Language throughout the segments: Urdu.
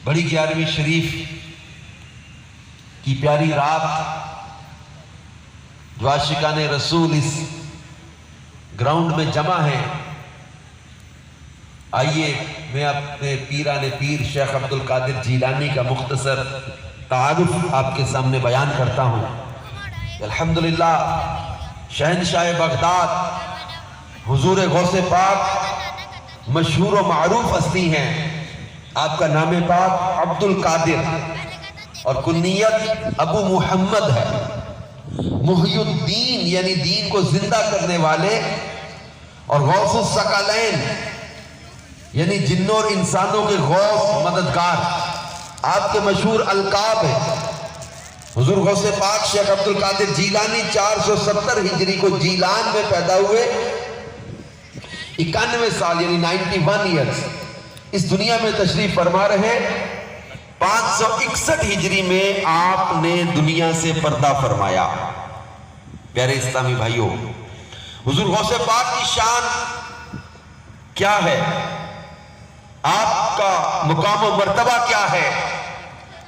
بڑی 11ویں شریف کی پیاری رات جو عاشقان رسول اس گراؤنڈ میں جمع ہیں، آئیے میں اپنے پیران پیر شیخ عبدالقادر جیلانی کا مختصر تعارف آپ کے سامنے بیان کرتا ہوں۔ الحمدللہ شہنشاہ بغداد حضور غوث پاک مشہور و معروف ہستی ہیں۔ آپ کا نام پاک عبدالقادر اور کنیت ابو محمد ہے۔ محی الدین یعنی دین کو زندہ کرنے والے، اور غوث الثقلین یعنی جنوں اور انسانوں کے غوث مددگار آپ کے مشہور القاب ہیں۔ حضور غوث پاک شیخ عبدالقادر جیلانی 470 ہجری کو جیلان میں پیدا ہوئے، 91 سال یعنی 91 ایئرز اس دنیا میں تشریف فرما رہے۔ 561 ہجری میں آپ نے دنیا سے پردہ فرمایا۔ پیارے اسلامی بھائیوں، حضور غوث پاک کی شان کیا ہے؟ آپ کا مقام و مرتبہ کیا ہے؟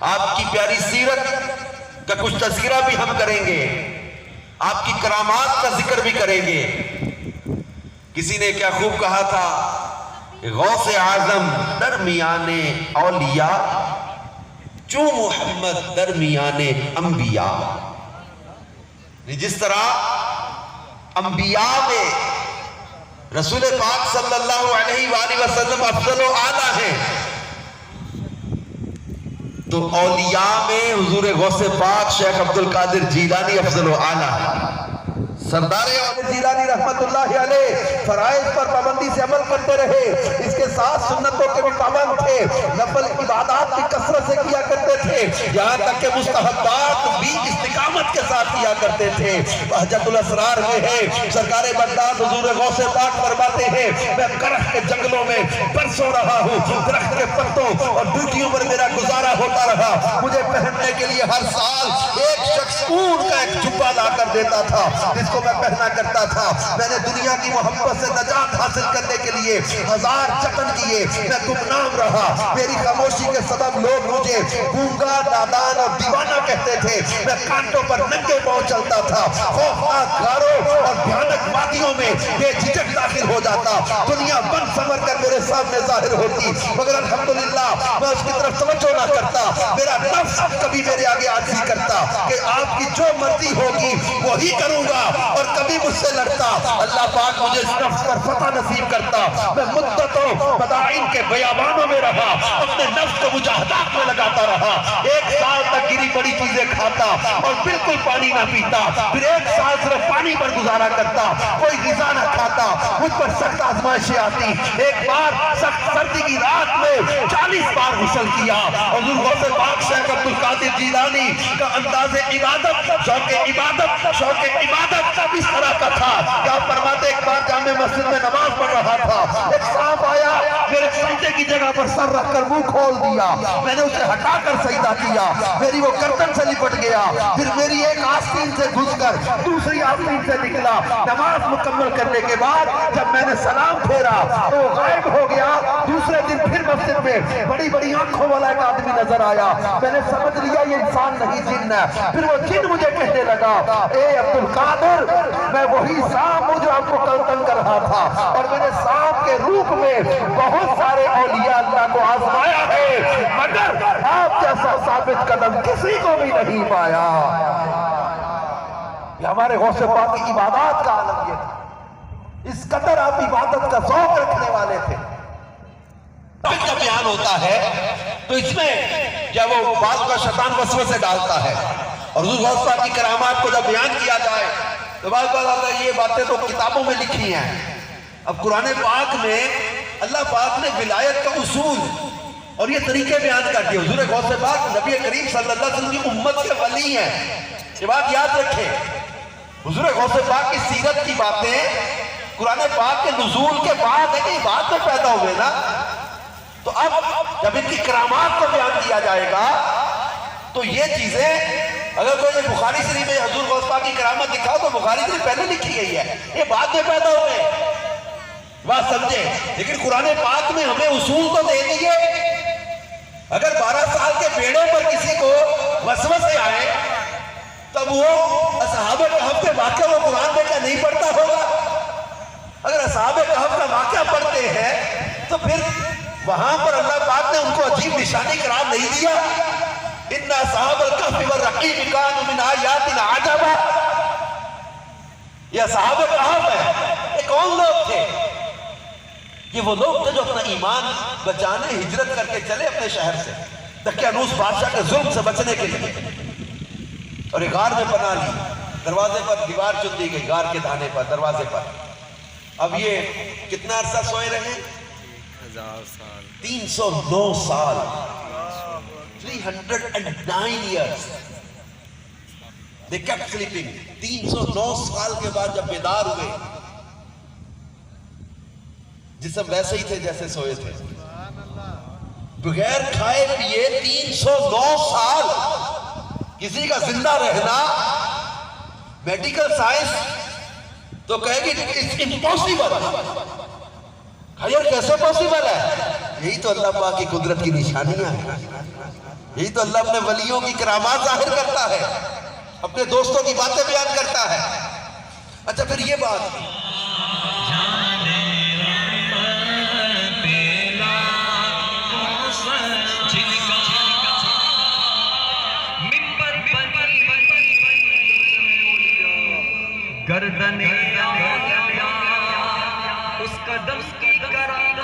آپ کی پیاری سیرت کا کچھ تذکرہ بھی ہم کریں گے، آپ کی کرامات کا ذکر بھی کریں گے۔ کسی نے کیا خوب کہا تھا کہ غوث اعظم درمیان اولیاء چو محمد درمیان انبیاء۔ جس طرح انبیاء میں رسول پاک صلی اللہ علیہ وآلہ وسلم افضل و اعلیٰ ہیں، تو اولیاء میں حضور غوث پاک شیخ عبدالقادر جیلانی افضل و اعلیٰ ہیں۔ سردار جیلانی رحمت اللہ علیہ فرائض پر پابندی سے عمل کرتے رہے، اس کے ساتھ سنتوں کے بھی پابند تھے، نفل عبادات بھی کثرت سے کیا کرتے تھے، یہاں تک کہ مستحبات بھی استقامت کے ساتھ کیا کرتے تھے۔ بہجت الاسرار میں ہے، سرکار بغداد حضور غوث پاک فرماتے ہیں میں کرخ کے جنگلوں میں برسوں رہا ہوں، درخت کے پتوں اور بوٹیوں پر میرا گزارا ہوتا رہا، مجھے پہننے کے لیے ہر سال ایک شخص اون کا ایک جبہ لا کر دیتا تھا جس کو میں پہنا کرتا تھا۔ میں نے دنیا کی محبت سے نجات حاصل کرنے کے لیے 1000 جتن کیے، میں گمنام رہا، میری خاموشی کے سبب لوگ مجھے گونگا، نادان اور دیوانہ کہتے تھے۔ میں کانٹوں پر ننگے پاؤں چلتا تھا، خوفناک غاروں اور بھیانک وادیوں میں بے جھجک داخل ہو جاتا، دنیا بن سمر کر میرے سامنے ظاہر ہوتی، مگر الحمدللہ میں اس کی طرف توجہ نہ کرتا۔ میرا نفس کبھی میرے آگے عاجزی کرتا کہ آپ کی جو مرضی ہوگی وہی کروں گا، اور کبھی مجھ سے لڑتا۔ اللہ پاک مجھے اس نفس پر فتح نصیب کرتا۔ میں مدتوں مدائن کے بیابانوں میں رہا، اپنے نفس کو مجاہدات میں لگاتا رہا، 1 سال تک گری پڑی چیزیں کھاتا اور بالکل پانی نہ پیتا، پھر 1 سال صرف پانی پر گزارا کرتا، کوئی غذا نہ کھاتا۔ مجھ پر سخت آزمائشیں آتی، ایک بار سخت سردی کی رات میں 40 بار غسل کیا۔ حضور غوث پاک شیخ عبدالقادر جیلانی کا انداز عبادت، شوق عبادت اس طرح کا تھا کہ آپ فرماتے ایک بار جامع مسجد میں نماز پڑھ رہا تھا، ایک سانپ آیا، میرے سجدے کی جگہ پر سر رکھ کر منہ کھول دیا، میں نے اسے ہٹا کر سجدہ کیا، میری وہ گردن سے لپٹ گیا، پھر میری ایک آستین سے گھس کر دوسری آستین سے نکلا۔ نماز مکمل کرنے کے بعد جب میں نے سلام پھیرا تو وہ غائب ہو گیا۔ دوسرے دن پھر مسجد میں بڑی بڑی آنکھوں والا ایک آدمی نظر آیا، میں نے سمجھ لیا یہ انسان نہیں جن ہے۔ پھر وہ جن مجھے کہنے لگا اے عبدالقادر، میں وہی سانپ ہوں جو آپ کو کل تنگ کر رہا تھا، اور میں نے سانپ کے روپ میں بہت سارے اولیاء اللہ کو آزمایا ہے، مگر آپ جیسا ثابت قدم کسی کو بھی نہیں پایا۔ یہ ہمارے غوث پاک کی عبادات کا عالم یہ تھا، اس قدر آپ عبادت کا ذوق رکھنے والے تھے۔ کا بیان ہوتا ہے تو اس میں کیا وہ بعض کا شیطان وسوسے ڈالتا ہے، اور حضور غوث پاک کی کرامات کو جب بیان کیا جائے تو بعض بات آتا ہے یہ باتیں تو کتابوں میں لکھی ہیں۔ اب قرآن پاک میں اللہ پاک نے ولایت کا اصول اور یہ طریقے بیان کر دیے۔ حضور غوث پاک نبی کریم صلی اللہ علیہ وسلم کی امت کے ولی ہیں، یہ بات یاد رکھیں۔ حضور غوث پاک کی سیرت کی باتیں قرآن پاک کے نزول کے بعد ہے کہ بعد میں پیدا ہوئے نا، تو اب جب ان کی کرامات کو بیان کیا جائے گا تو یہ چیزیں اگر کوئی بخاری شریف میں حضور غوث پاک کی کرامت دکھاؤ تو بخاری شریف پہلے لکھی گئی ہے، یہ بعد میں پیدا ہوئے، بات سمجھے۔ لیکن قرآن پاک میں ہمیں اصول تو دے دیے اگر 12 سال کے بیڑے پر کسی کو وسوسے آئے تب وہ اصحاب کہف کے واقعہ وہ قرآن میں کیا نہیں پڑھتا ہوگا؟ اگر اصحاب کہف کا واقعہ پڑھتے ہیں تو پھر وہاں پر اللہ پاک نے ان کو عجیب نشانی قرار نہیں دیا؟ ان اصحاب الکہف والرقیم کانوا من آیاتنا عجبا. یہ اصحاب کہف ہے. یہ کون لوگ تھے؟ یہ وہ لوگ تھے جو اپنا ایمان بچانے ہجرت کر کے چلے اپنے شہر سے دقیانوس بادشاہ کے ظلم سے بچنے کے لیے، اور ایک غار میں پناہ لی. دروازے پر دیوار چن دی گئی، غار کے دہانے پر دروازے پر. اب یہ کتنا عرصہ سوئے رہے؟ 309 سال. 309 years they kept sleeping. 309 سال کے بعد جب بیدار ہوئے، جسم ویسے ہی تھے جیسے سوئے تھے، بغیر کھائے پیے 309 سال. کسی کا زندہ رہنا میڈیکل سائنس تو کہے گی اٹس امپاسبل. کیسے پاسبل ہے؟ یہی تو اللہ پاک کی قدرت کی نشانیاں ہیں. یہی تو اللہ اپنے ولیوں کی کرامات ظاہر کرتا ہے، اپنے دوستوں کی باتیں بیان کرتا ہے. اچھا پھر یہ بات گردن اس قدم کی کرامت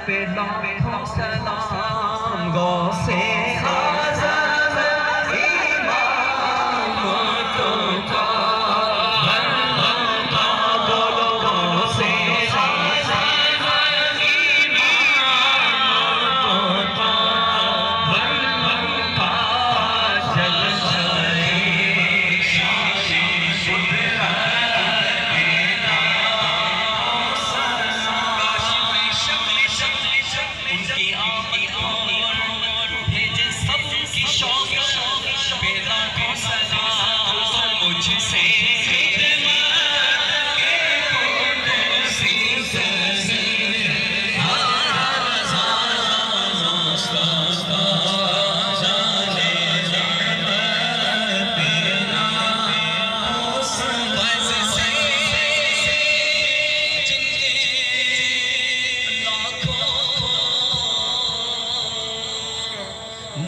پہ لاکھوں سلام گو سے آزاد امام تو کا بولو گو سے آزاد امام تو کا جل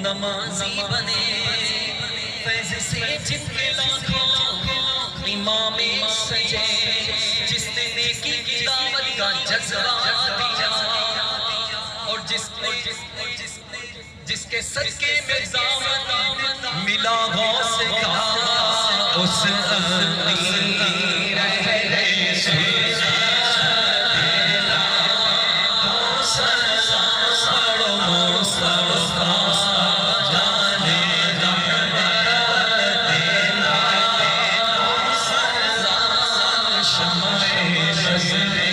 نمازی بنے فیض سے جن کے لاکھوں امام سجے، جس نے نیکی کی دعوت کا جذبہ دیا، اور جس کے صدقے میں دامن ملا غوث کا اس امیر رہے سے شمع